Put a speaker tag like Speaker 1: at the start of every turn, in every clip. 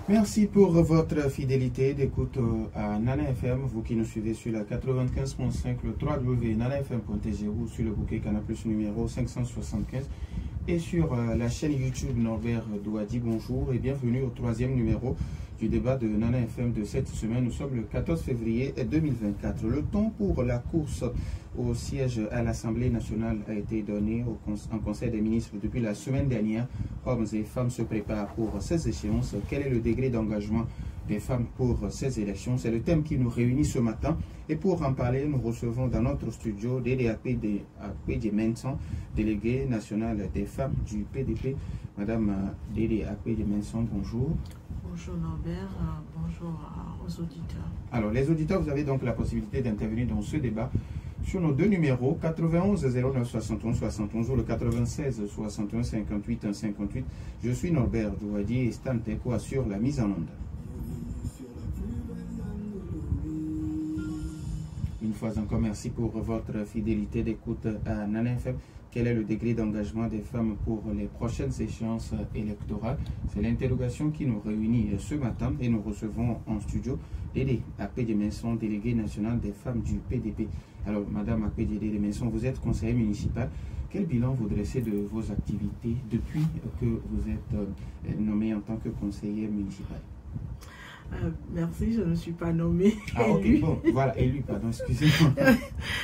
Speaker 1: Merci pour votre fidélité d'écoute à Nana FM, vous qui nous suivez sur la 95.5, le www.nanafm.tg ou sur le bouquet Canal Plus numéro 575 et sur la chaîne YouTube Norbert Douadi. Bonjour et bienvenue au troisième numéro du débat de Nana FM de cette semaine. Nous sommes le 14 février 2024. Le temps pour la course au siège à l'Assemblée nationale a été donné en Conseil des ministres depuis la semaine dernière. Hommes et femmes se préparent pour ces échéances. Quel est le degré d'engagement des femmes pour ces élections? C'est le thème qui nous réunit ce matin. Et pour en parler, nous recevons dans notre studio Dédé Akpédje Menson, déléguée nationale des femmes du PDP. Madame Dédé Akpédje Menson, bonjour.
Speaker 2: Bonjour Norbert, bonjour aux auditeurs.
Speaker 1: Alors les auditeurs, vous avez donc la possibilité d'intervenir dans ce débat sur nos deux numéros 91 09 71 71 ou le 96 61 58 58. Je suis Norbert Douadi et Stan Teko assure la mise en onde. Une fois encore, merci pour votre fidélité d'écoute à Nana FM. Quel est le degré d'engagement des femmes pour les prochaines échéances électorales? C'est l'interrogation qui nous réunit ce matin et nous recevons en studio Dédé Akpédje Menson, déléguée nationale des femmes du PDP. Alors, Madame Akpédje Menson, vous êtes conseillère municipale. Quel bilan vous dressez de vos activités depuis que vous êtes nommée en tant que conseillère municipale?
Speaker 2: Merci, je ne suis pas nommée.
Speaker 1: Ah, ok, bon, voilà, élue, pardon, excusez-moi.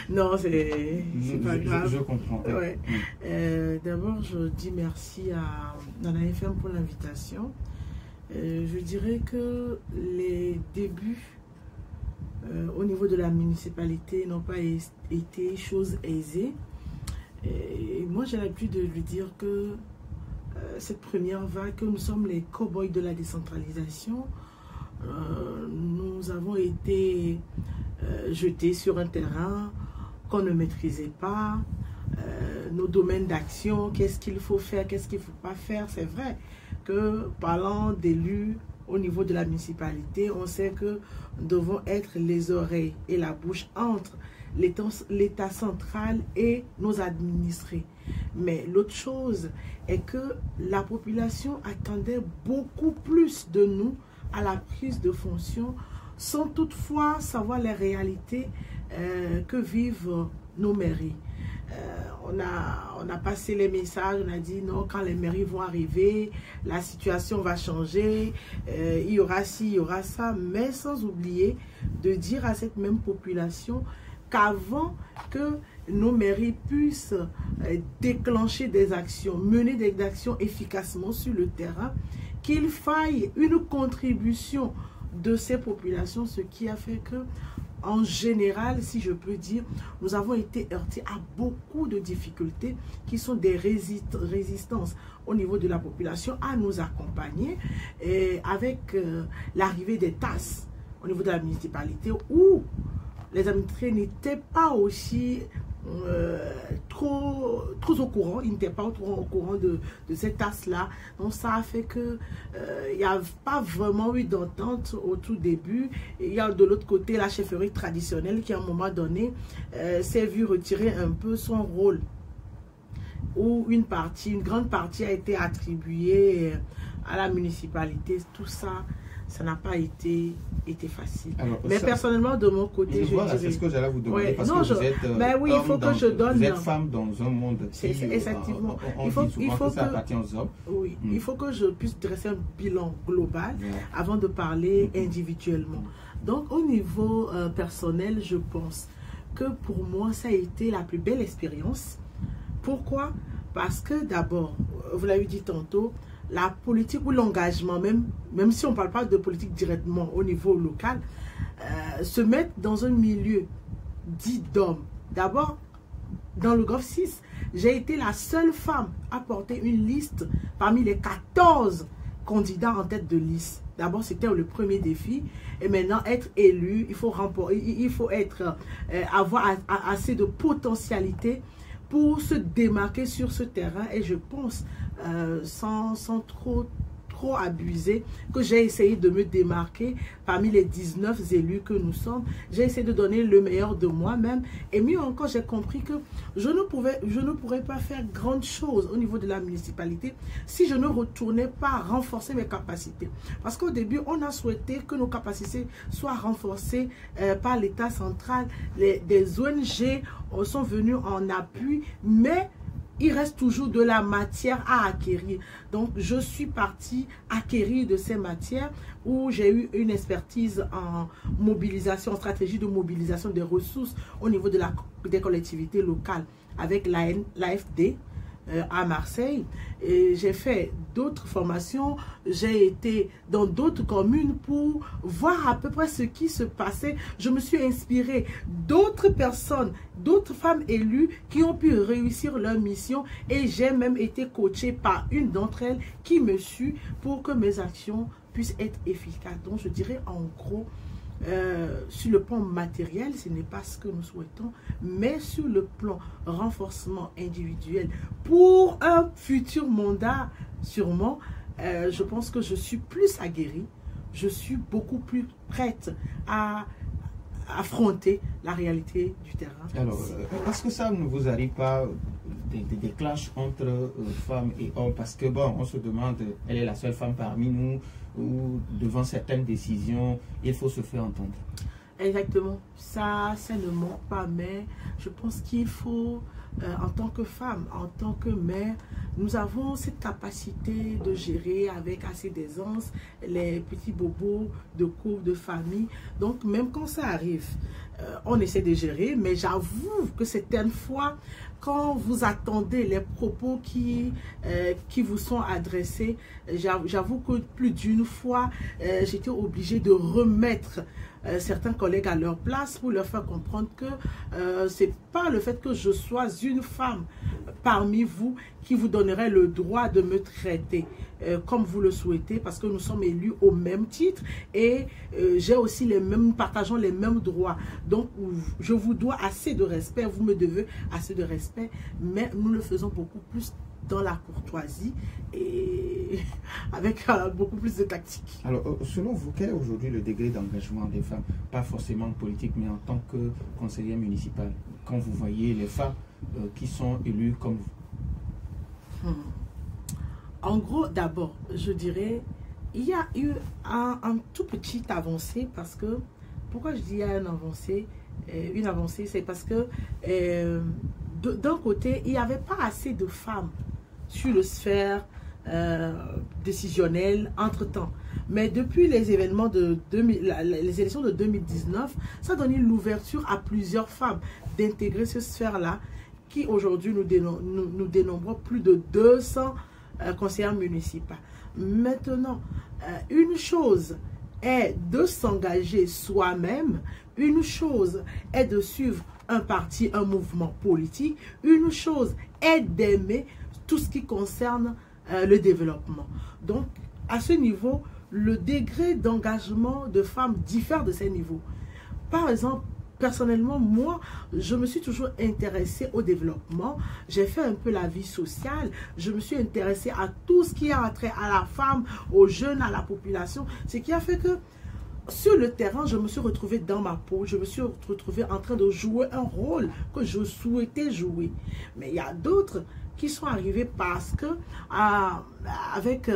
Speaker 2: Non, c'est pas grave.
Speaker 1: Je comprends.
Speaker 2: Ouais. D'abord, je dis merci à Nana FM pour l'invitation. Je dirais que les débuts au niveau de la municipalité n'ont pas été chose aisée. Et moi, j'ai l'habitude de lui dire que cette première vague, que nous sommes les cow-boys de la décentralisation. Nous avons été jetés sur un terrain qu'on ne maîtrisait pas, nos domaines d'action, qu'est-ce qu'il faut faire, qu'est-ce qu'il ne faut pas faire. C'est vrai que parlant d'élus au niveau de la municipalité, on sait que nous devons être les oreilles et la bouche entre l'État central et nos administrés. Mais l'autre chose est que la population attendait beaucoup plus de nous à la prise de fonction, sans toutefois savoir les réalités que vivent nos mairies. On a passé les messages, on a dit non, quand les mairies vont arriver, la situation va changer, il y aura ci, il y aura ça, mais sans oublier de dire à cette même population qu'avant que nos mairies puissent déclencher des actions, mener des actions efficacement sur le terrain, qu'il faille une contribution de ces populations, ce qui a fait que, en général, si je peux dire, nous avons été heurtés à beaucoup de difficultés qui sont des résistances au niveau de la population à nous accompagner, et avec l'arrivée des TAS au niveau de la municipalité où les administrés n'étaient pas aussi trop au courant, ils n'étaient pas trop au courant de cette tasse-là. Donc ça a fait que il n'y a pas vraiment eu d'entente au tout début. Il y a de l'autre côté la chefferie traditionnelle qui à un moment donné s'est vue retirer un peu son rôle, où une grande partie a été attribuée à la municipalité. Tout ça, ça n'a pas été facile. Alors, mais ça, personnellement, de mon côté, je
Speaker 1: dirais... C'est ce que j'allais vous demander,
Speaker 2: ouais,
Speaker 1: parce
Speaker 2: non,
Speaker 1: que vous êtes
Speaker 2: oui, il faut que je donne...
Speaker 1: Vous êtes femme dans un monde qui...
Speaker 2: Effectivement.
Speaker 1: Il faut que ça appartient aux hommes.
Speaker 2: Oui, il faut que je puisse dresser un bilan global avant de parler individuellement. Donc, au niveau personnel, je pense que pour moi, ça a été la plus belle expérience. Pourquoi? Parce que d'abord, vous l'avez dit tantôt, la politique ou l'engagement, même si on ne parle pas de politique directement au niveau local, se mettre dans un milieu dit d'hommes. D'abord, dans le GOF 6, j'ai été la seule femme à porter une liste parmi les 14 candidats en tête de liste. D'abord, c'était le premier défi. Et maintenant, être élu, il faut avoir assez de potentialité pour se démarquer sur ce terrain. Et je pense, sans trop trop abusé que j'ai essayé de me démarquer parmi les 19 élus que nous sommes. J'ai essayé de donner le meilleur de moi-même. Et mieux encore, j'ai compris que je ne pourrais pas faire grande chose au niveau de la municipalité si je ne retournais pas renforcer mes capacités. Parce qu'au début, on a souhaité que nos capacités soient renforcées par l'État central. Des ONG sont venus en appui, mais il reste toujours de la matière à acquérir. Donc, je suis partie acquérir de ces matières où j'ai eu une expertise en mobilisation, en stratégie de mobilisation des ressources au niveau des collectivités locales avec l'AFD à Marseille. Et j'ai fait d'autres formations, j'ai été dans d'autres communes pour voir à peu près ce qui se passait. Je me suis inspirée d'autres personnes, d'autres femmes élues qui ont pu réussir leur mission, et j'ai même été coachée par une d'entre elles qui me suit pour que mes actions puissent être efficaces. Donc je dirais en gros, sur le plan matériel, ce n'est pas ce que nous souhaitons, mais sur le plan renforcement individuel, pour un futur mandat, sûrement, je pense que je suis plus aguerrie, je suis beaucoup plus prête à affronter la réalité du terrain.
Speaker 1: Alors, est-ce que ça ne vous arrive pas des clashs entre femmes et hommes? Parce que bon, on se demande, elle est la seule femme parmi nous, ou devant certaines décisions, il faut se faire entendre.
Speaker 2: Exactement, ça ne manque pas, mais je pense qu'il faut, en tant que femme, en tant que mère, nous avons cette capacité de gérer avec assez d'aisance les petits bobos de couple, de famille. Donc même quand ça arrive, on essaie de gérer, mais j'avoue que certaines fois, quand vous attendez les propos qui vous sont adressés, j'avoue que plus d'une fois, j'étais obligée de remettre certains collègues à leur place pour leur faire comprendre que c'est pas le fait que je sois une femme parmi vous qui vous donnerait le droit de me traiter comme vous le souhaitez, parce que nous sommes élus au même titre et j'ai aussi nous partageons les mêmes droits. Donc je vous dois assez de respect, vous me devez assez de respect, mais nous le faisons beaucoup plus dans la courtoisie et avec beaucoup plus de tactique.
Speaker 1: Alors, selon vous, quel est aujourd'hui le degré d'engagement des femmes, pas forcément politique, mais en tant que conseillère municipale, quand vous voyez les femmes qui sont élues comme vous?
Speaker 2: En gros, d'abord, je dirais, il y a eu un tout petit avancée, parce que, pourquoi je dis il y a une avancée, c'est parce que d'un côté, il n'y avait pas assez de femmes sur le sphère décisionnelle entre-temps. Mais depuis les événements les élections de 2019, ça a donné l'ouverture à plusieurs femmes d'intégrer cette sphère-là, qui aujourd'hui nous dénombrons plus de 200 conseillères municipales. Maintenant, une chose est de s'engager soi-même, une chose est de suivre un parti, un mouvement politique, une chose est d'aimer tout ce qui concerne le développement. Donc, à ce niveau, le degré d'engagement de femmes diffère de ces niveaux. Par exemple, personnellement, moi, je me suis toujours intéressée au développement. J'ai fait un peu la vie sociale. Je me suis intéressée à tout ce qui a trait à la femme, aux jeunes, à la population. Ce qui a fait que sur le terrain, je me suis retrouvée dans ma peau. Je me suis retrouvée en train de jouer un rôle que je souhaitais jouer. Mais il y a d'autres qui sont arrivés parce que avec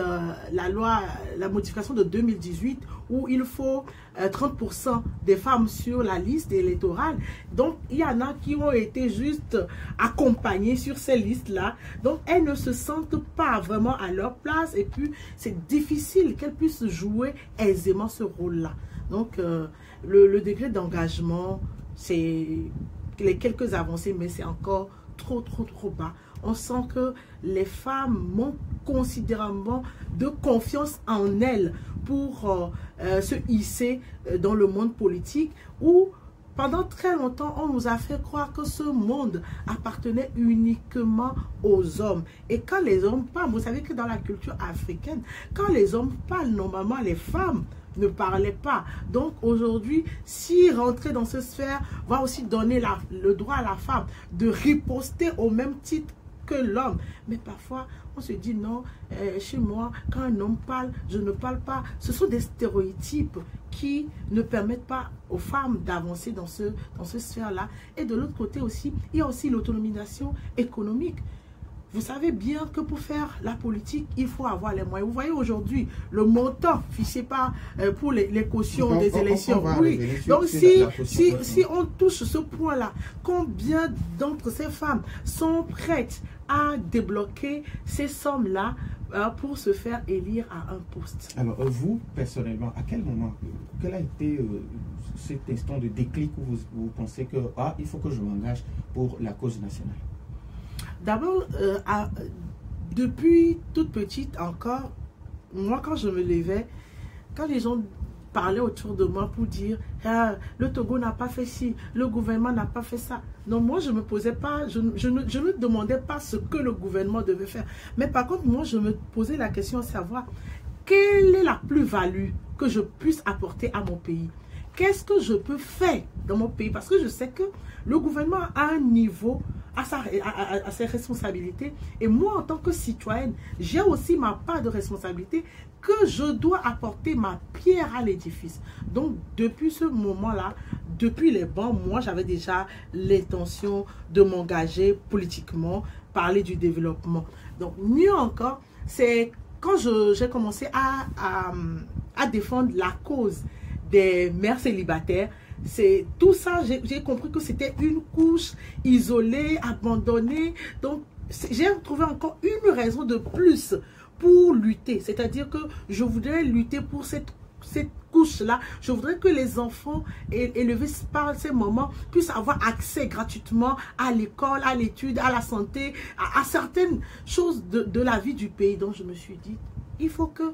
Speaker 2: la loi, la modification de 2018, où il faut 30% des femmes sur la liste électorale. Donc, il y en a qui ont été juste accompagnées sur ces listes-là. Donc, elles ne se sentent pas vraiment à leur place. Et puis, c'est difficile qu'elles puissent jouer aisément ce rôle-là. Donc, le degré d'engagement, c'est les quelques avancées, mais c'est encore trop bas. On sent que les femmes manquent considérablement de confiance en elles pour se hisser dans le monde politique, où pendant très longtemps, on nous a fait croire que ce monde appartenait uniquement aux hommes. Et quand les hommes parlent, vous savez que dans la culture africaine, quand les hommes parlent, normalement les femmes ne parlaient pas. Donc aujourd'hui, si rentrer dans cette sphère va aussi donner le droit à la femme de riposter au même titre que l'homme. Mais parfois, on se dit non, chez moi, quand un homme parle, je ne parle pas. Ce sont des stéréotypes qui ne permettent pas aux femmes d'avancer dans ce sphère-là. Et de l'autre côté aussi, il y a aussi l'autonomisation économique. Vous savez bien que pour faire la politique, il faut avoir les moyens. Vous voyez aujourd'hui le montant fiché pour les cautions des élections. Oui. Donc si on touche ce point-là, combien d'entre ces femmes sont prêtes à débloquer ces sommes-là pour se faire élire à un poste?
Speaker 1: Alors vous, personnellement, à quel moment, quel a été cet instant de déclic où vous pensez que il faut que je m'engage pour la cause nationale?
Speaker 2: D'abord, depuis toute petite encore, moi quand je me levais, quand les gens parlaient autour de moi pour dire le Togo n'a pas fait ci, le gouvernement n'a pas fait ça. Non, moi je me posais pas, je ne demandais pas ce que le gouvernement devait faire. Mais par contre, moi je me posais la question de savoir quelle est la plus-value que je puisse apporter à mon pays. Qu'est-ce que je peux faire dans mon pays? Parce que je sais que le gouvernement a un niveau, à ses responsabilités. Et moi, en tant que citoyenne, j'ai aussi ma part de responsabilité que je dois apporter ma pierre à l'édifice. Donc, depuis ce moment-là, depuis les bancs, moi, j'avais déjà l'intention de m'engager politiquement, parler du développement. Donc, mieux encore, c'est quand j'ai commencé à défendre la cause des mères célibataires. C'est tout ça, j'ai compris que c'était une couche isolée, abandonnée. Donc, j'ai trouvé encore une raison de plus pour lutter. C'est-à-dire que je voudrais lutter pour cette couche-là. Je voudrais que les enfants élevés par ces mamans puissent avoir accès gratuitement à l'école, à l'étude, à la santé, à certaines choses de la vie du pays. Donc, je me suis dit, il faut que,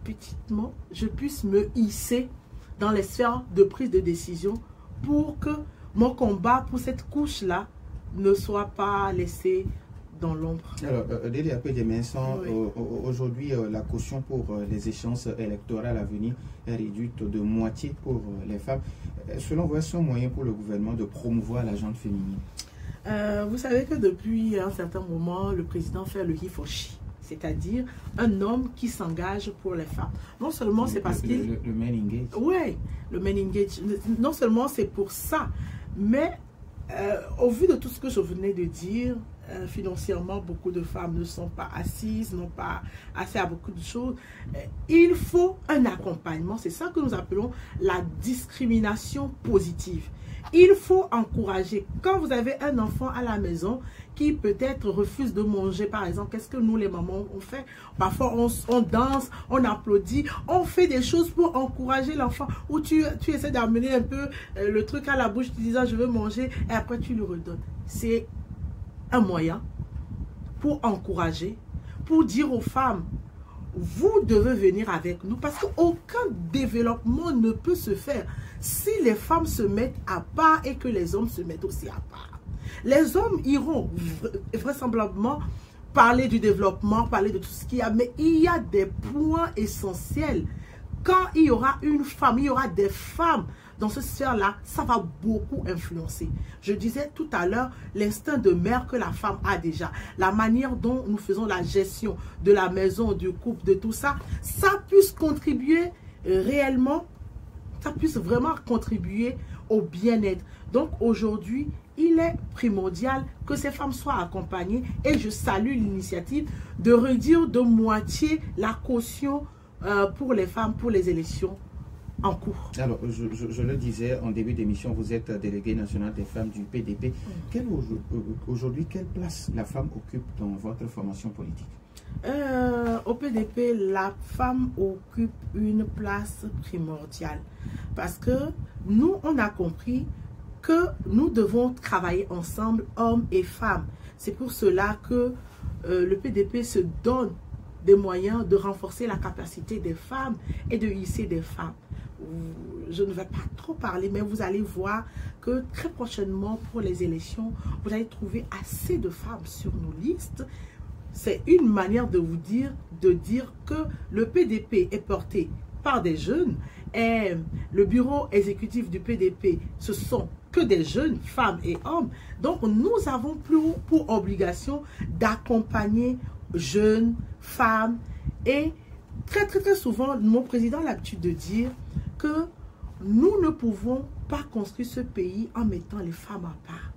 Speaker 2: petitement, je puisse me hisser dans les sphères de prise de décision pour que mon combat pour cette couche-là ne soit pas laissé dans l'ombre.
Speaker 1: Alors, Dédé Apedjemensan, aujourd'hui, la caution pour les échéances électorales à venir est réduite de moitié pour les femmes. Selon vous, est-ce un moyen pour le gouvernement de promouvoir la gente féminine?
Speaker 2: Vous savez que depuis un certain moment, le président fait le he for she. C'est-à-dire un homme qui s'engage pour les femmes. Non seulement c'est parce qu'il...
Speaker 1: Le man engage.
Speaker 2: Oui, le man engage. Non seulement c'est pour ça, mais au vu de tout ce que je venais de dire, financièrement, beaucoup de femmes ne sont pas assises, n'ont pas accès à beaucoup de choses. Il faut un accompagnement. C'est ça que nous appelons la discrimination positive. Il faut encourager. Quand vous avez un enfant à la maison qui peut-être refuse de manger, par exemple, qu'est-ce que nous les mamans on fait? Parfois on danse, on applaudit, on fait des choses pour encourager l'enfant. Ou tu essaies d'amener un peu le truc à la bouche, tu disant je veux manger et après tu lui redonnes. C'est un moyen pour encourager, pour dire aux femmes, vous devez venir avec nous parce qu'aucun développement ne peut se faire si les femmes se mettent à part et que les hommes se mettent aussi à part. Les hommes iront vraisemblablement parler du développement, parler de tout ce qu'il y a, mais il y a des points essentiels. Quand il y aura une femme, il y aura des femmes dans ce sphère-là, ça va beaucoup influencer. Je disais tout à l'heure, l'instinct de mère que la femme a déjà, la manière dont nous faisons la gestion de la maison, du couple, de tout ça, ça puisse contribuer réellement, ça puisse vraiment contribuer au bien-être. Donc aujourd'hui, il est primordial que ces femmes soient accompagnées et je salue l'initiative de réduire de moitié la caution pour les femmes, pour les élections en cours.
Speaker 1: Alors, je le disais en début d'émission, vous êtes déléguée nationale des femmes du PDP. Aujourd'hui, quelle place la femme occupe dans votre formation politique?
Speaker 2: Au PDP, la femme occupe une place primordiale parce que nous, on a compris que nous devons travailler ensemble, hommes et femmes. C'est pour cela que le PDP se donne des moyens de renforcer la capacité des femmes et de hisser des femmes. Je ne vais pas trop parler, mais vous allez voir que très prochainement pour les élections, vous allez trouver assez de femmes sur nos listes. C'est une manière de vous dire, que le PDP est porté par des jeunes et le bureau exécutif du PDP, ce sont que des jeunes, femmes et hommes. Donc, nous avons pour obligation d'accompagner jeunes, femmes. Et très, très, très souvent, mon président a l'habitude de dire que nous ne pouvons pas construire ce pays en mettant les femmes à part.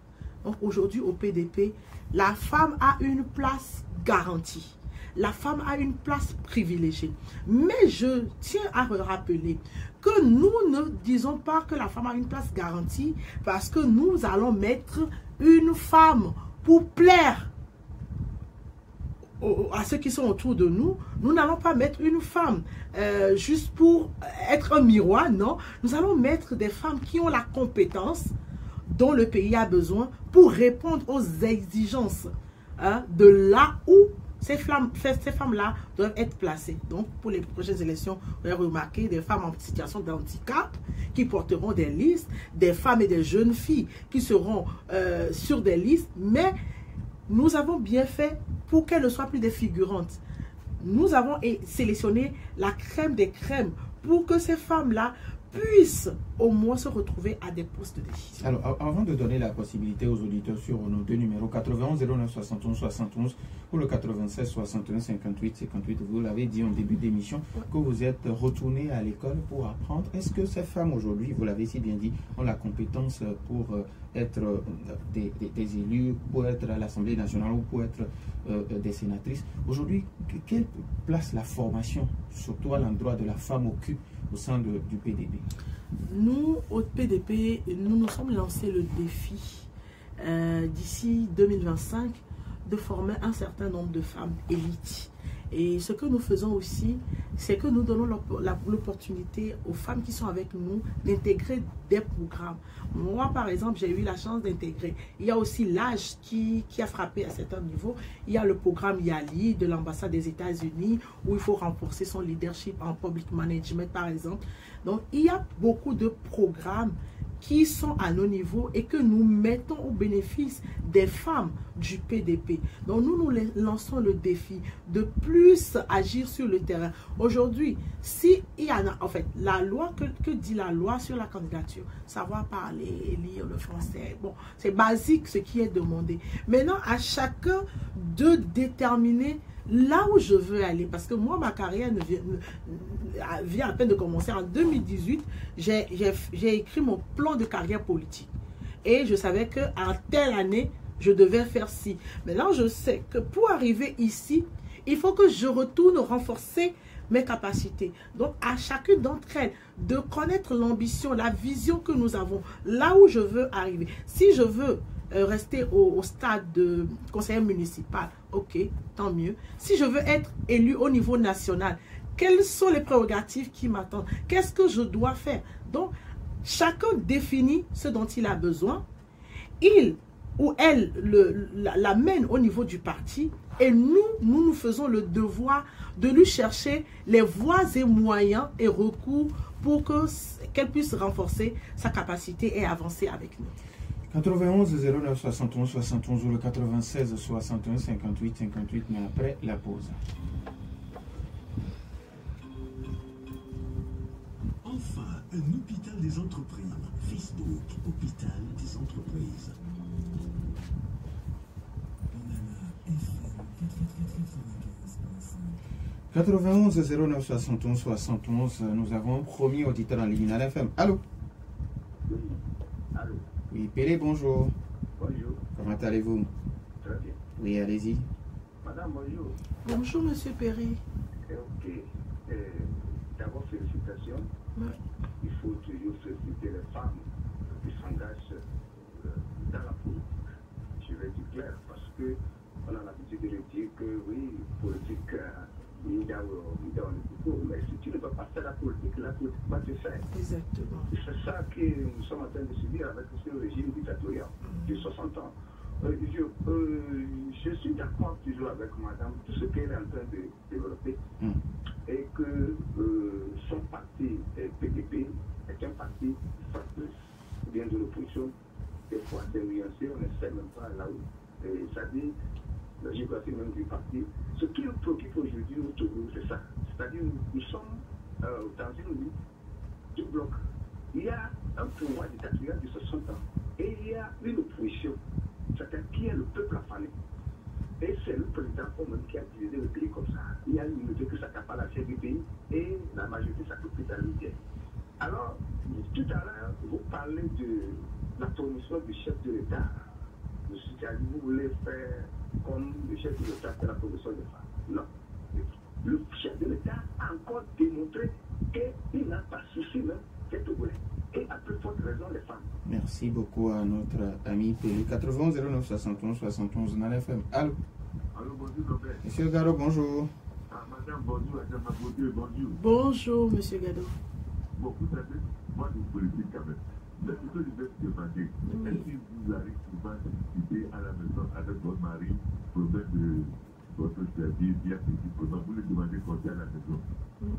Speaker 2: Donc, aujourd'hui, au PDP, la femme a une place garantie. La femme a une place privilégiée. Mais je tiens à rappeler que nous ne disons pas que la femme a une place garantie parce que nous allons mettre une femme pour plaire à ceux qui sont autour de nous. Nous n'allons pas mettre une femme juste pour être un miroir, non. Nous allons mettre des femmes qui ont la compétence dont le pays a besoin pour répondre aux exigences de là où ces femmes-là doivent être placées. Donc, pour les prochaines élections, vous allez remarquer des femmes en situation de handicap qui porteront des listes, des femmes et des jeunes filles qui seront sur des listes, mais nous avons bien fait pour qu'elles ne soient plus des figurantes. Nous avons sélectionné la crème des crèmes pour que ces femmes-là puissent au moins se retrouver à des postes de décision.
Speaker 1: Alors, avant de donner la possibilité aux auditeurs sur nos deux numéros, 91 09 71 71 ou le 96 61 58 58, vous l'avez dit en début d'émission, que vous êtes retourné à l'école pour apprendre. Est-ce que ces femmes aujourd'hui, vous l'avez si bien dit, ont la compétence pour être des élus, pour être à l'Assemblée nationale ou pour être des sénatrices? Aujourd'hui, quelle place la formation, surtout à l'endroit de la femme, occupe au sein du PDP?
Speaker 2: Nous, au PDP, nous nous sommes lancés le défi d'ici 2025 de former un certain nombre de femmes élites. Et ce que nous faisons aussi, c'est que nous donnons l'opportunité aux femmes qui sont avec nous d'intégrer des programmes. Moi, par exemple, j'ai eu la chance d'intégrer. Il y a aussi l'âge qui a frappé à certains niveaux. Il y a le programme YALI de l'ambassade des États-Unis où il faut renforcer son leadership en public management, par exemple. Donc, il y a beaucoup de programmes qui sont à nos niveaux et que nous mettons au bénéfice des femmes du PDP. Donc nous lançons le défi de plus agir sur le terrain. Aujourd'hui, si il y en a, en fait, la loi, que dit la loi sur la candidature? Savoir parler, lire le français, bon, c'est basique ce qui est demandé. Maintenant, à chacun de déterminer là où je veux aller, parce que moi, ma carrière vient à peine de commencer. En 2018, j'ai écrit mon plan de carrière politique. Et je savais qu'en telle année, je devais faire ci. Maintenant, je sais que pour arriver ici, il faut que je retourne renforcer mes capacités. Donc, à chacune d'entre elles, de connaître l'ambition, la vision que nous avons, là où je veux arriver. Si je veux rester au stade de conseiller municipal, ok, tant mieux. Si je veux être élu au niveau national, quelles sont les prérogatives qui m'attendent? Qu'est-ce que je dois faire? Donc, chacun définit ce dont il a besoin. Il ou elle l'amène au niveau du parti et nous faisons le devoir de lui chercher les voies et moyens et recours pour qu'elle puisse renforcer sa capacité et avancer avec nous.
Speaker 1: 91 09 71 71 ou le 96 61 58 58, mais après la pause.
Speaker 3: Enfin, un hôpital des entreprises. Facebook, hôpital des entreprises.
Speaker 1: 91 09 71 71, nous avons un premier auditeur en ligne à l'FM. Allô?
Speaker 4: Oui, allô.
Speaker 1: Oui, Pélé, bonjour.
Speaker 4: Bonjour.
Speaker 1: Comment allez-vous?
Speaker 4: Très bien.
Speaker 1: Oui, allez-y.
Speaker 4: Madame, bonjour.
Speaker 2: Bonjour, monsieur Perry.
Speaker 4: Ok. D'abord, félicitations.
Speaker 2: Ouais.
Speaker 4: Il faut toujours féliciter les femmes qui s'engagent dans la politique. Je vais dire clair parce que on a l'habitude de le dire que oui, politique, mais si tu ne peux pas faire la politique va te faire.
Speaker 2: Exactement.
Speaker 4: C'est ça que nous sommes en train de subir avec ce régime dictatorial de 60 ans. Je suis d'accord toujours avec madame, tout ce qu'elle est en train de développer, et que son parti PDP est un parti factrice, ou bien de l'opposition, des fois c'est nuancé, on ne sait même pas là où. C'est-à-dire, la géographie même du parti. Ce qui nous préoccupe aujourd'hui au Togo, c'est ça. C'est-à-dire, nous sommes dans une lutte du bloc. Il y a un pouvoir dictatorial de 60 ans. Et il y a une opposition, c'est-à-dire qui est le peuple affamé. Et c'est le président qui a dirigé le pays comme ça. Il y a une minorité qui s'accapare la chef du pays et la majorité s'accapare la militaire. Alors, tout à l'heure, vous parlez de la promotion du chef de l'État. Vous voulez faire comme le chef de l'État fait la promotion des femmes. Non. Le chef de l'État a encore démontré qu'il n'a pas souci même d'être vrai. Et à plus forte raison, les femmes.
Speaker 1: Merci beaucoup à notre ami Pélé. 80 09 71 71 dans l'FM. Allô?
Speaker 5: Allô, bonjour, Robert.
Speaker 1: Monsieur Gado, bonjour.
Speaker 5: Madame, bonjour, Madame Maboudé, bonjour.
Speaker 2: Bonjour, Monsieur Gado.
Speaker 5: Bon, vous savez, moi, je suis politique quand même. Mais ce que je vais vous demander, est-ce que vous arrivez souvent à discuter à la maison avec votre mari, problème de votre service, bien petit problème, vous lui demandez conseil à la maison.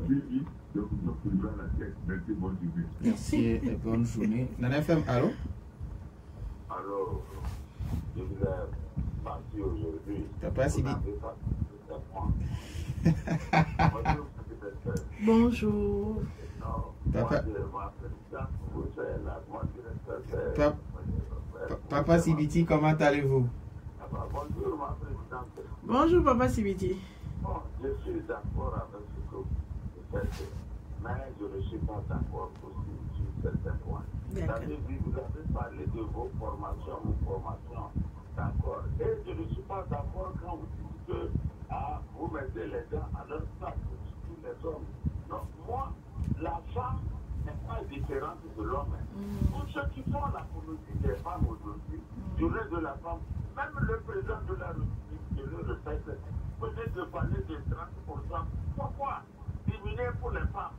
Speaker 5: Oui, donc vous en priverez la tête. Merci, bonne journée.
Speaker 1: Merci et bonne journée. Nana FM, allô?
Speaker 6: Alors, je vous ai parti aujourd'hui.
Speaker 1: Papa Sibi.
Speaker 2: Bonjour.
Speaker 1: Papa Sibiti, comment allez-vous?
Speaker 6: Bonjour, ma présidente.
Speaker 2: Bonjour, Papa Sibiti.
Speaker 6: Bon, je suis d'accord avec ce que vous faites, mais je ne suis pas d'accord aussi sur certains points. Vous avez parlé de vos formations, d'accord. Et je ne suis pas d'accord quand vous dites que vous mettez les gens à leur place, tous les hommes. Non, moi, la femme n'est pas différente de l'homme. Pour ceux qui font la politique des femmes aujourd'hui, journée de la femme, même le président de la République, je le répète, peut-être de parler de 30%. Pourquoi diminuer pour les femmes?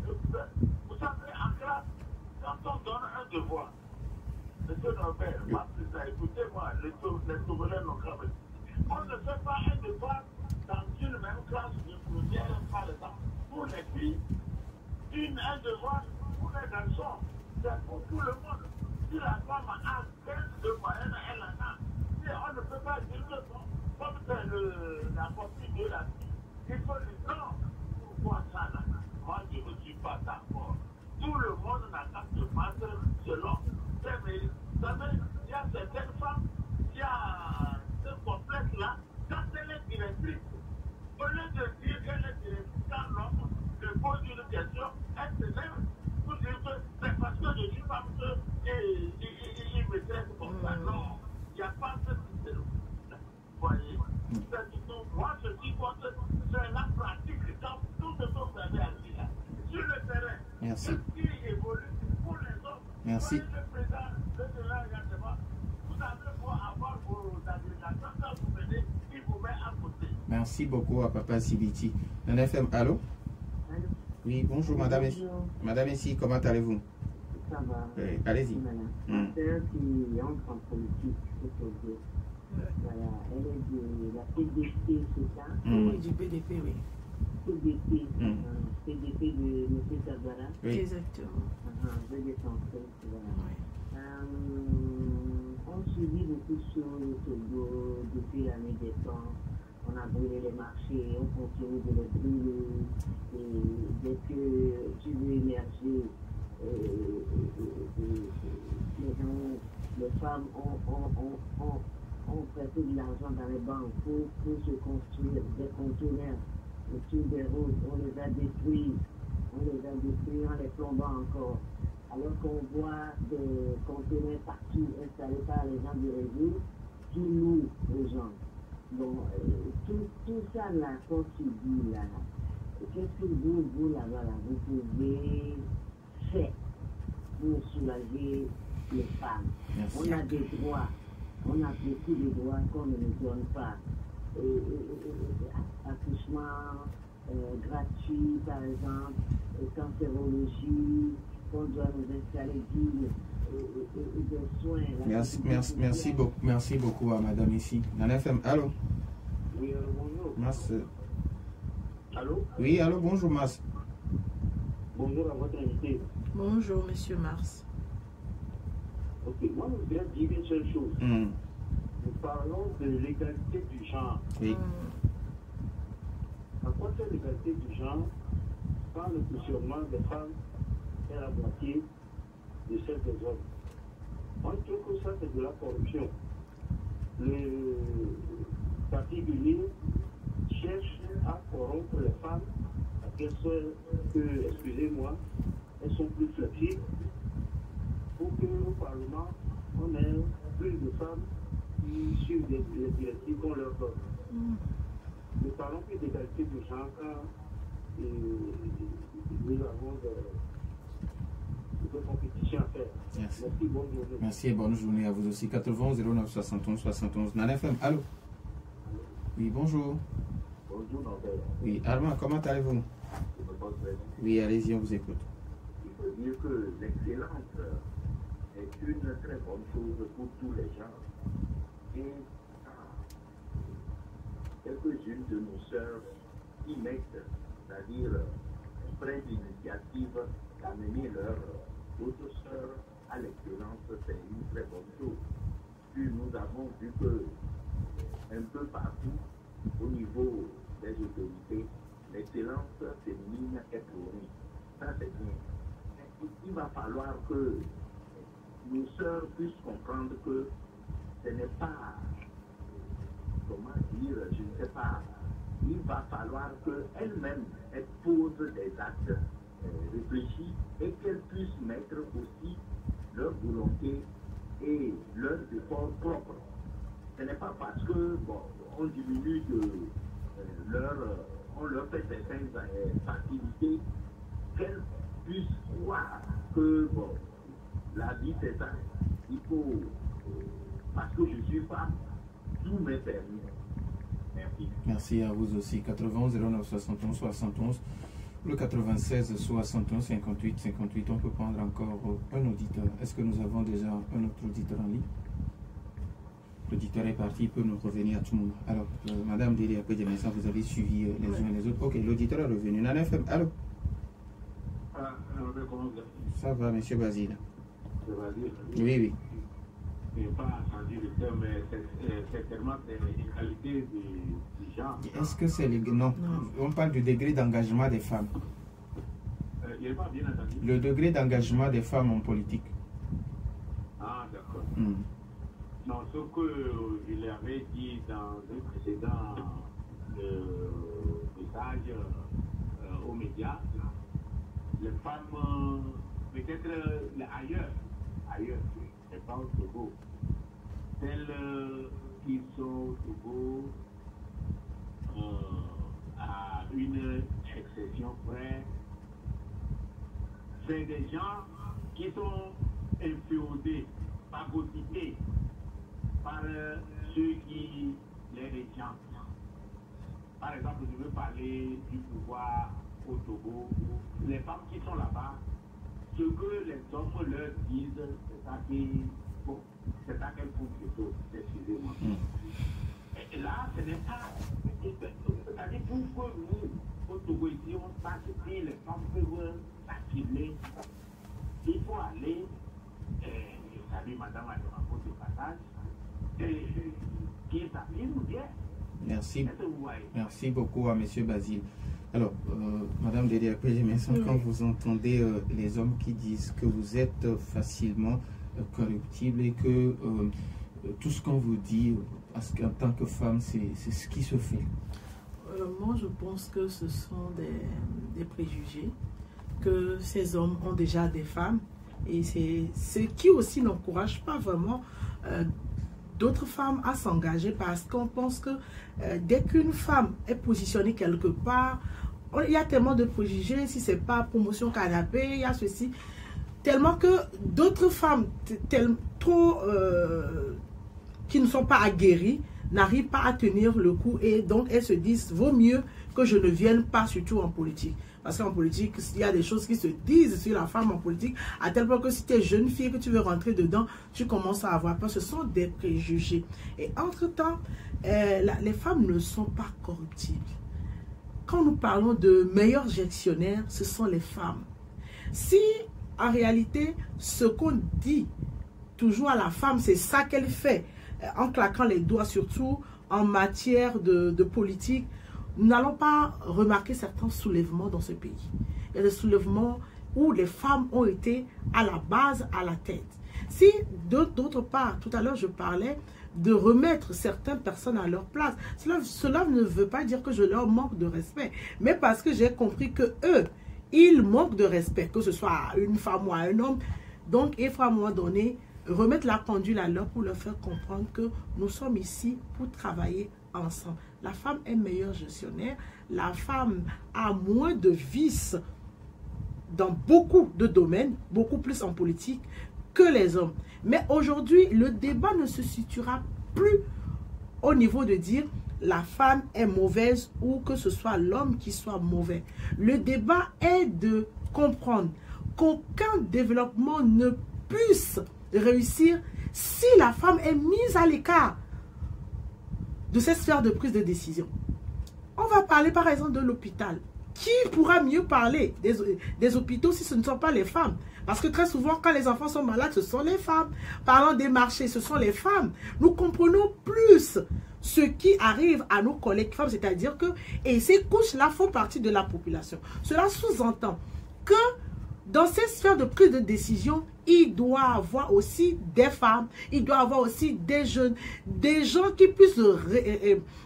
Speaker 6: Vous savez, en classe, quand on donne un devoir, monsieur Norbert, ma présidente, écoutez-moi, les souverains n'ont pas. On ne fait pas un devoir dans une même classe de première, par exemple, pour les filles, un devoir pour les garçons, c'est pour tout le monde. Si la femme a 15 de moyenne, elle en a. Si on ne peut pas dire que comme c'est la copie de la fille, il faut dire non. Pourquoi ça là? Moi, je ne suis pas d'accord. Tout le monde n'a qu'à se battre selon ses mérites. Vous savez, il y a certaines femmes qui ont ce complexe-là, quand elle est directrice. Au lieu de dire qu'elle est directrice, quand l'homme lui pose une question, elle se lève pour dire que c'est parce que je suis femme qu'il me traite comme ça. Non, il n'y a pas ce système. Vous voyez, moi, ce qui compte, c'est la pratique. Dans tout ce que vous avez à dire, sur le terrain,
Speaker 1: merci.
Speaker 6: Ce qui évolue pour les hommes.
Speaker 1: Merci.
Speaker 6: Le président de l'engagement, vous avez beau avoir vos agrégateurs, quand vous venez, il vous met à côté.
Speaker 1: Merci beaucoup à Papa Sibiti. Nana FM, allô?
Speaker 7: Allô?
Speaker 1: Oui, bonjour, madame.
Speaker 7: Bonjour.
Speaker 1: Madame ici, comment allez-vous?
Speaker 7: Ça va.
Speaker 1: Oui, allez-y.
Speaker 7: Ma sœur qui entre en politique, il faut dire. Voilà, elle est de la PDP, c'est ça?
Speaker 2: Oui, du PDP, oui.
Speaker 7: PDP, PDP de M. Tabara.
Speaker 1: Oui.
Speaker 2: Exactement.
Speaker 7: Je l'ai pensé, voilà.
Speaker 2: Oui.
Speaker 7: On suivit beaucoup sur le Togo depuis la nuit des temps. On a brûlé les marchés, on continue de les brûler. Et dès que tu veux émerger, les femmes ont prêté de l'argent dans les banques pour se construire des conteneurs autour des routes. On les a détruits en les plombant encore. Alors qu'on voit des conteneurs partout installés par les gens du réseau qui louent aux gens. Bon, tout ça là, quand tu dis là, qu'est-ce que vous là-bas, là, vous pouvez faire pour soulager les femmes?
Speaker 1: Merci.
Speaker 7: On a des droits, on a beaucoup de droits qu'on ne nous donne pas. Accouchement gratuit, par exemple, cancérologie, qu'on doit nous installer des soins.
Speaker 1: Merci beaucoup à madame ici. Nana FM, allô?
Speaker 4: Oui, bonjour.
Speaker 1: Mas.
Speaker 4: Allô?
Speaker 1: Oui, allô, bonjour, Mas.
Speaker 4: Bonjour à votre invité.
Speaker 2: Bonjour, monsieur Mars.
Speaker 4: Ok, moi, je voudrais dire une seule chose. Nous parlons de l'égalité du genre.
Speaker 1: Oui.
Speaker 4: À quoi sert l'égalité du genre quand le positionnement des femmes est la moitié de celle des hommes? Moi, je trouve que ça, c'est de la corruption. Le parti uni cherche à corrompre les femmes, à qu'elles soient, excusez-moi, elles sont plus flexibles, pour que au Parlement, on ait plus de femmes qui suivent les directives qu'on leur donne. Ne parlons plus d'égalité de genre quand nous avons de compétition à faire.
Speaker 1: Merci.
Speaker 4: Merci, bonne journée.
Speaker 1: Merci et bonne journée à vous aussi. 80 09 71 71 Nana FM. Allô? Oui, bonjour.
Speaker 6: Bonjour, Norbert.
Speaker 1: Oui, Armand, comment allez-vous?
Speaker 6: Je me porte très bien.
Speaker 1: Oui, allez-y, on vous écoute.
Speaker 6: Il faut dire que l'excellence est une très bonne chose pour tous les gens. Et quelques-unes de nos sœurs qui mettent, c'est-à-dire prennent l'initiative d'amener leurs autres sœurs à l'excellence, c'est une très bonne chose. Puis nous avons vu que un peu partout, au niveau des autorités, l'excellence féminine est prônée. Ça, c'est bien. Il va falloir que nos sœurs puissent comprendre que ce n'est pas, comment dire, je ne sais pas, il va falloir qu'elles-mêmes posent des actes réfléchis et qu'elles puissent mettre aussi leur volonté et leurs efforts propres. Ce n'est pas parce que, bon, on diminue on leur fait certaines activités qu'elles puissent croire que, bon, la vie c'est ça. Il faut, parce que je suis femme, tout m'est permis. Merci.
Speaker 1: Merci à vous aussi. 80 09 71 71. Le 96 61 58 58. On peut prendre encore un auditeur. Est-ce que nous avons déjà un autre auditeur en ligne? L'auditeur est parti, il peut nous revenir à tout moment. Alors, Madame Délé, après des messages, vous avez suivi les uns et les autres. Ok, l'auditeur est revenu. Nana FM, allô?
Speaker 4: Comment vous êtes?
Speaker 1: Ça va, monsieur Basile?
Speaker 4: Je vais dire.
Speaker 1: Oui, oui.
Speaker 4: Je n'ai pas entendu le terme, mais c'est certainement des qualités du genre.
Speaker 1: Est-ce que c'est les... Non, on parle du degré d'engagement des femmes.
Speaker 4: Il n'est pas bien entendu.
Speaker 1: Le degré d'engagement des femmes en politique.
Speaker 4: Ah, d'accord.
Speaker 1: Mm.
Speaker 4: Non, ce que je l'avais dit dans un précédent message aux médias, les femmes, peut-être ailleurs, c'est pas au Togo, celles qui sont au Togo, à une exception près, c'est des gens qui sont inféodés, phagocytés par ceux qui les régent. Par exemple, je veux parler du pouvoir au Togo. Les femmes qui sont là-bas, ce que les hommes leur disent, c'est ça qu'elles font plutôt, excusez-moi. Et là, ce n'est pas... C'est-à-dire pour que nous, au Togo, ici, on sache que les femmes peuvent s'affirmer. Il faut aller, salut madame, à la de passage, qui s'affirme bien.
Speaker 1: Merci. Merci beaucoup à M. Basile. Alors, Madame Dédé, quand vous entendez les hommes qui disent que vous êtes facilement corruptible et que tout ce qu'on vous dit en tant que femme, c'est ce qui se fait.
Speaker 2: Moi, je pense que ce sont des préjugés, que ces hommes ont déjà des femmes et c'est ce qui aussi n'encourage pas vraiment d'autres femmes à s'engager parce qu'on pense que dès qu'une femme est positionnée quelque part, il y a tellement de préjugés, si c'est pas promotion canapé, il y a ceci, tellement que d'autres femmes qui ne sont pas aguerries n'arrivent pas à tenir le coup et donc elles se disent vaut mieux que je ne vienne pas, surtout en politique. Parce qu'en politique, il y a des choses qui se disent sur la femme en politique, à tel point que si tu es jeune fille que tu veux rentrer dedans, tu commences à avoir peur. Ce sont des préjugés. Et entre-temps, les femmes ne sont pas corruptibles. Quand nous parlons de meilleurs gestionnaires, ce sont les femmes. Si, en réalité, ce qu'on dit toujours à la femme, c'est ça qu'elle fait, en claquant les doigts, surtout en matière de politique, nous n'allons pas remarquer certains soulèvements dans ce pays. Il y a des soulèvements où les femmes ont été à la base, à la tête. Si d'autre part, tout à l'heure je parlais de remettre certaines personnes à leur place, cela ne veut pas dire que je leur manque de respect, mais parce que j'ai compris que eux, ils manquent de respect, que ce soit une femme ou un homme. Donc il faut à un moment donné remettre la pendule à l'heure pour leur faire comprendre que nous sommes ici pour travailler ensemble. La femme est meilleure gestionnaire, la femme a moins de vices dans beaucoup de domaines, beaucoup plus en politique que les hommes. Mais aujourd'hui, le débat ne se situera plus au niveau de dire la femme est mauvaise ou que ce soit l'homme qui soit mauvais. Le débat est de comprendre qu'aucun développement ne puisse réussir si la femme est mise à l'écart de cette sphère de prise de décision. On va parler par exemple de l'hôpital. Qui pourra mieux parler des hôpitaux si ce ne sont pas les femmes? Parce que très souvent, quand les enfants sont malades, ce sont les femmes. Parlant des marchés, ce sont les femmes. Nous comprenons plus ce qui arrive à nos collègues femmes, c'est-à-dire que, et ces couches-là font partie de la population. Cela sous-entend que dans ces sphères de prise de décision, il doit y avoir aussi des femmes, il doit y avoir aussi des jeunes, des gens qui puissent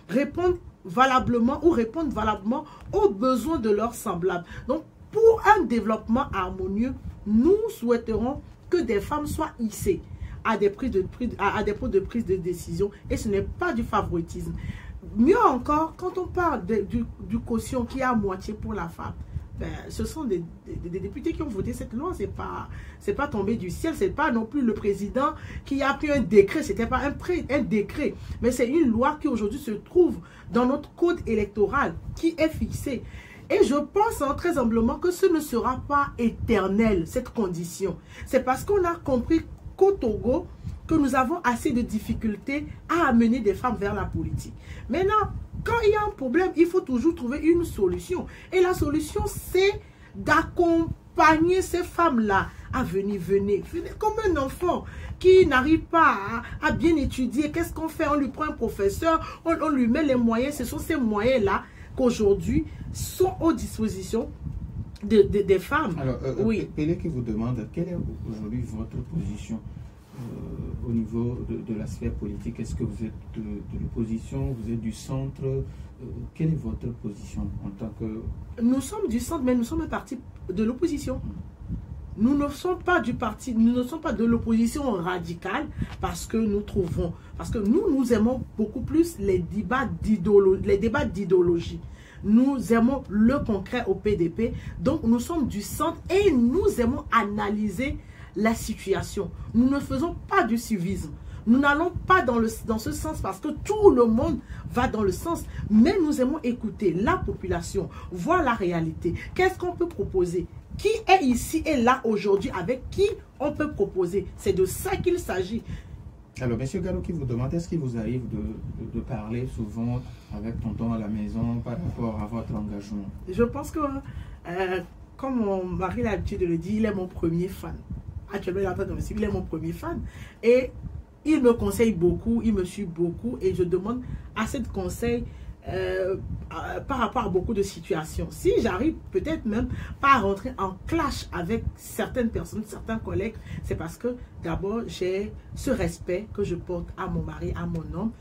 Speaker 2: répondre valablement ou répondre valablement aux besoins de leurs semblables. Donc, pour un développement harmonieux, nous souhaiterons que des femmes soient hissées à des postes de prise de décision, et ce n'est pas du favoritisme. Mieux encore, quand on parle du quotient qui est à moitié pour la femme, ben, ce sont des députés qui ont voté cette loi. C'est pas tombé du ciel, c'est pas non plus le président qui a pris un décret, c'était pas un décret, mais c'est une loi qui aujourd'hui se trouve dans notre code électoral qui est fixée. Et je pense très humblement que ce ne sera pas éternel, cette condition. C'est parce qu'on a compris qu'au Togo, que nous avons assez de difficultés à amener des femmes vers la politique. Maintenant, quand il y a un problème, il faut toujours trouver une solution. Et la solution, c'est d'accompagner ces femmes-là à venir comme un enfant qui n'arrive pas à bien étudier. Qu'est-ce qu'on fait? On lui prend un professeur, on lui met les moyens. Ce sont ces moyens-là qu'aujourd'hui sont aux dispositions des femmes.
Speaker 1: Alors,
Speaker 2: oui.
Speaker 1: Pélé qui vous demande, quelle est aujourd'hui votre position au niveau de la sphère politique? Est-ce que vous êtes de l'opposition, vous êtes du centre? Quelle est votre position en tant que...
Speaker 2: Nous sommes du centre, mais nous sommes un parti de l'opposition. Nous ne sommes pas du parti, nous ne sommes pas de l'opposition radicale parce que nous aimons beaucoup plus les débats d'idéologie. Nous aimons le concret au PDP, donc nous sommes du centre et nous aimons analyser la situation. Nous ne faisons pas du civisme. Nous n'allons pas dans ce sens parce que tout le monde va dans le sens, mais nous aimons écouter la population, voir la réalité. Qu'est-ce qu'on peut proposer? Qui est ici et là aujourd'hui? Avec qui on peut proposer? C'est de ça qu'il s'agit.
Speaker 1: Alors, M. Gallo qui vous demande, est-ce qu'il vous arrive de parler souvent avec tonton à la maison par rapport à votre engagement?
Speaker 2: Je pense que, comme mon mari a l'habitude de le dire, il est mon premier fan. Actuellement, il est en train de me suivre, il est mon premier fan. Et il me conseille beaucoup, il me suit beaucoup et je demande assez de conseils par rapport à beaucoup de situations. Si j'arrive peut-être même pas à rentrer en clash avec certaines personnes, certains collègues, c'est parce que d'abord j'ai ce respect que je porte à mon mari, à mon homme,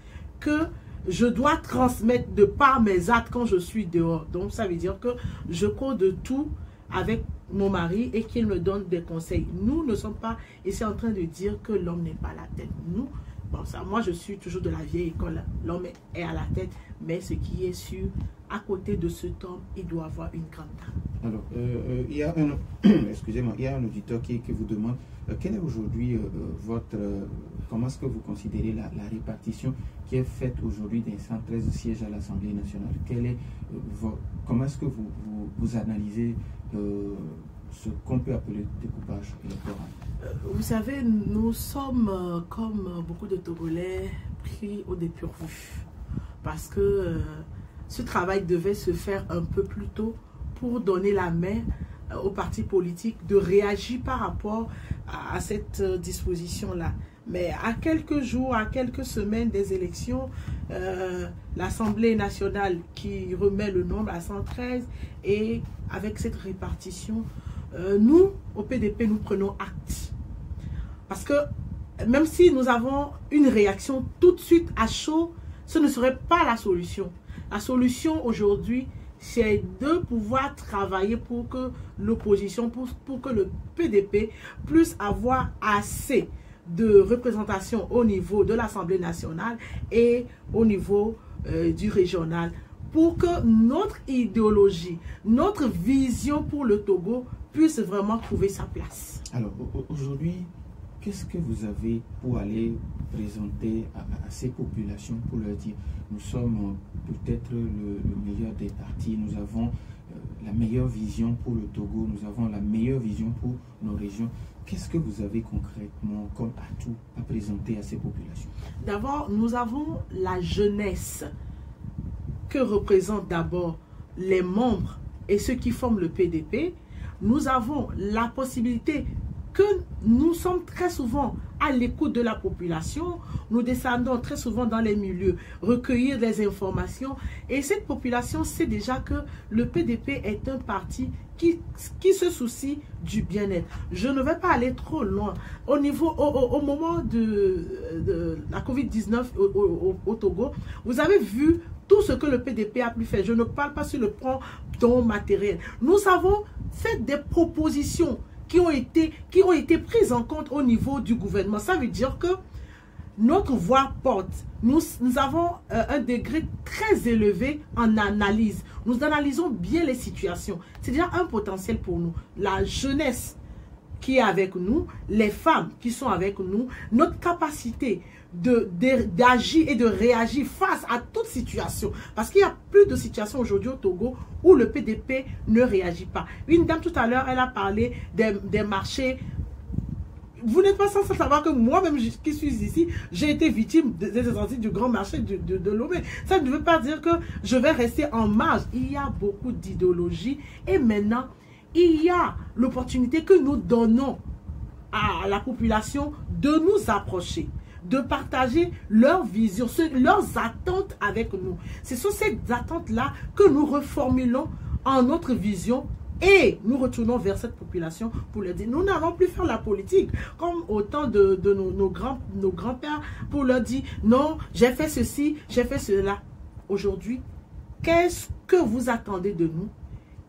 Speaker 2: que je dois transmettre de par mes actes quand je suis dehors. Donc ça veut dire que je code tout avec mon mari et qu'il me donne des conseils. Nous ne sommes pas ici en train de dire que l'homme n'est pas à la tête. Nous, bon, ça, moi je suis toujours de la vieille école. L'homme est à la tête, mais ce qui est sûr, à côté de cet homme, il doit avoir une grande dame.
Speaker 1: Alors, il y a un, excusez-moi, il y a un auditeur qui vous demande quelle est aujourd'hui comment est-ce que vous considérez la répartition qui est faite aujourd'hui des 113 sièges à l'Assemblée nationale? Comment est-ce que vous analysez ce qu'on peut appeler découpage électoral?
Speaker 2: Vous savez, nous sommes, comme beaucoup de Togolais, pris au dépourvu. Parce que ce travail devait se faire un peu plus tôt pour donner la main aux partis politiques de réagir par rapport à cette disposition-là. Mais à quelques jours, à quelques semaines des élections, l'Assemblée nationale qui remet le nombre à 113 et avec cette répartition, nous, au PDP, nous prenons acte. Parce que même si nous avons une réaction tout de suite à chaud, ce ne serait pas la solution. La solution aujourd'hui, c'est de pouvoir travailler pour que l'opposition, pour que le PDP puisse avoir assez de représentation au niveau de l'Assemblée nationale et au niveau du régional, pour que notre idéologie, notre vision pour le Togo puisse vraiment trouver sa place.
Speaker 1: Alors aujourd'hui, qu'est-ce que vous avez pour aller présenter à ces populations pour leur dire nous sommes peut-être le meilleur des partis, nous avons la meilleure vision pour le Togo, nous avons la meilleure vision pour nos régions. Qu'est-ce que vous avez concrètement comme atout à présenter à ces populations?
Speaker 2: D'abord, nous avons la jeunesse que représentent d'abord les membres et ceux qui forment le PDP. Nous avons la possibilité que nous sommes très souvent à l'écoute de la population, nous descendons très souvent dans les milieux, recueillir des informations, et cette population sait déjà que le PDP est un parti qui se soucie du bien-être. Je ne vais pas aller trop loin. Au moment de la Covid-19 au Togo, vous avez vu tout ce que le PDP a pu faire. Je ne parle pas sur le plan matériel. Nous avons fait des propositions qui ont été prises en compte au niveau du gouvernement. Ça veut dire que notre voix porte. Nous avons un degré très élevé en analyse. Nous analysons bien les situations. C'est déjà un potentiel pour nous. La jeunesse qui est avec nous, les femmes qui sont avec nous, notre capacité d'agir et de réagir face à toute situation. Parce qu'il y a plus de situations aujourd'hui au Togo où le PDP ne réagit pas. Une dame tout à l'heure, elle a parlé des marchés. Vous n'êtes pas sans savoir que moi-même qui suis ici, j'ai été victime des incendies du grand marché de Lomé. Ça ne veut pas dire que je vais rester en marge. Il y a beaucoup d'idéologie et maintenant, il y a l'opportunité que nous donnons à la population de nous approcher, de partager leurs visions, leurs attentes avec nous. Ce sont ces attentes-là que nous reformulons en notre vision et nous retournons vers cette population pour leur dire, nous n'allons plus faire la politique comme au temps de nos grands-pères pour leur dire, non, j'ai fait ceci, j'ai fait cela. Aujourd'hui, qu'est-ce que vous attendez de nous?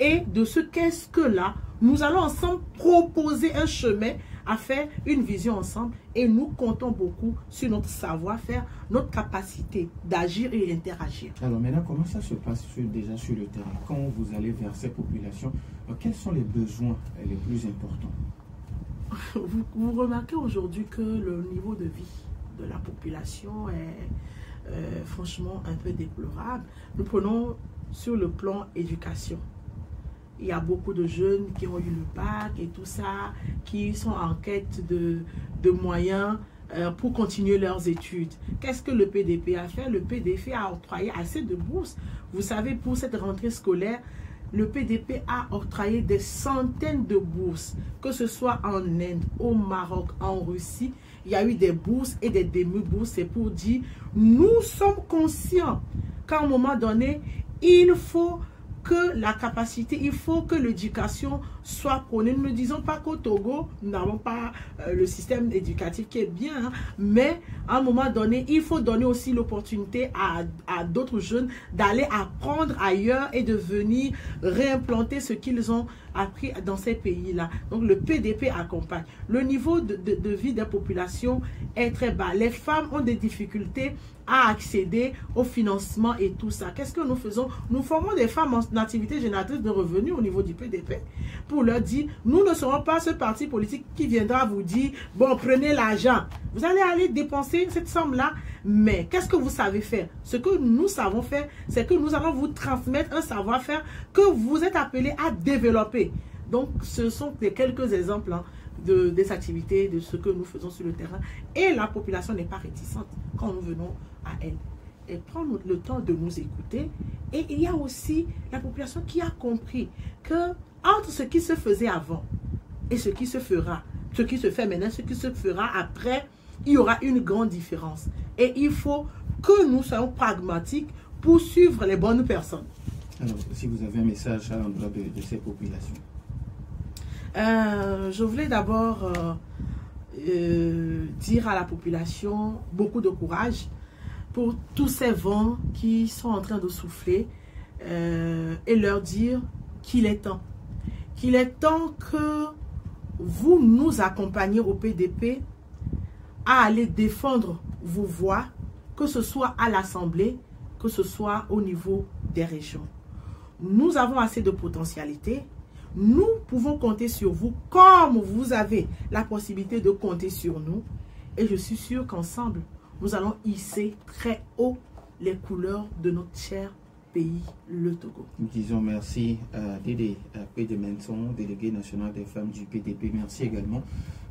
Speaker 2: Et de ce qu'est-ce que là, nous allons ensemble proposer un chemin à faire une vision ensemble et nous comptons beaucoup sur notre savoir-faire, notre capacité d'agir et d'interagir.
Speaker 1: Alors maintenant, comment ça se passe déjà sur le terrain? Quand vous allez vers ces populations, quels sont les besoins les plus importants?
Speaker 2: Vous remarquez aujourd'hui que le niveau de vie de la population est franchement un peu déplorable. Nous prenons sur le plan éducation. Il y a beaucoup de jeunes qui ont eu le bac et tout ça, qui sont en quête de moyens pour continuer leurs études. Qu'est-ce que le PDP a fait? Le PDP a octroyé assez de bourses. Vous savez, pour cette rentrée scolaire, le PDP a octroyé des centaines de bourses, que ce soit en Inde, au Maroc, en Russie. Il y a eu des bourses et des demi-bourses. C'est pour dire, nous sommes conscients qu'à un moment donné, il faut que la capacité, il faut que l'éducation soit prônée. Nous ne disons pas qu'au Togo, nous n'avons pas le système éducatif qui est bien, hein, mais à un moment donné, il faut donner aussi l'opportunité à d'autres jeunes d'aller apprendre ailleurs et de venir réimplanter ce qu'ils ont appris dans ces pays-là. Donc le PDP accompagne. Le niveau de vie des populations est très bas. Les femmes ont des difficultés à accéder au financement et tout ça. Qu'est-ce que nous faisons? Nous formons des femmes en activité génératrice de revenus au niveau du PDP pour leur dire, nous ne serons pas ce parti politique qui viendra vous dire, bon, prenez l'argent. Vous allez aller dépenser cette somme-là, mais qu'est-ce que vous savez faire? Ce que nous savons faire, c'est que nous allons vous transmettre un savoir-faire que vous êtes appelés à développer. Donc, ce sont quelques exemples hein, des activités, de ce que nous faisons sur le terrain. Et la population n'est pas réticente quand nous venons à elle. Elle prend le temps de nous écouter. Et il y a aussi la population qui a compris que entre ce qui se faisait avant et ce qui se fera, ce qui se fait maintenant, ce qui se fera après, il y aura une grande différence. Et il faut que nous soyons pragmatiques pour suivre les bonnes personnes.
Speaker 1: Alors, si vous avez un message à l'endroit de ces populations.
Speaker 2: Je voulais d'abord dire à la population beaucoup de courage pour tous ces vents qui sont en train de souffler et leur dire qu'il est temps. Qu'il est temps que vous nous accompagniez au PDP à aller défendre vos voix, que ce soit à l'Assemblée, que ce soit au niveau des régions. Nous avons assez de potentialité. Nous pouvons compter sur vous comme vous avez la possibilité de compter sur nous. Et je suis sûre qu'ensemble, nous allons hisser très haut les couleurs de notre cher pays, le Togo.
Speaker 1: Nous disons merci à Dédé Pédemenson, délégué national des femmes du PDP. Merci également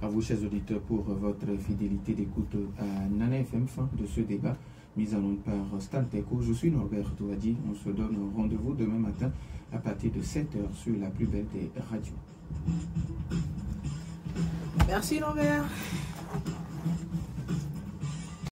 Speaker 1: à vous, chers auditeurs, pour votre fidélité d'écoute à Nana FM, fin de ce débat mis en onde par Stalteco. Je suis Norbert Touadi. On se donne rendez-vous demain matin à partir de 7h sur la plus belle des radios.
Speaker 2: Merci Norbert.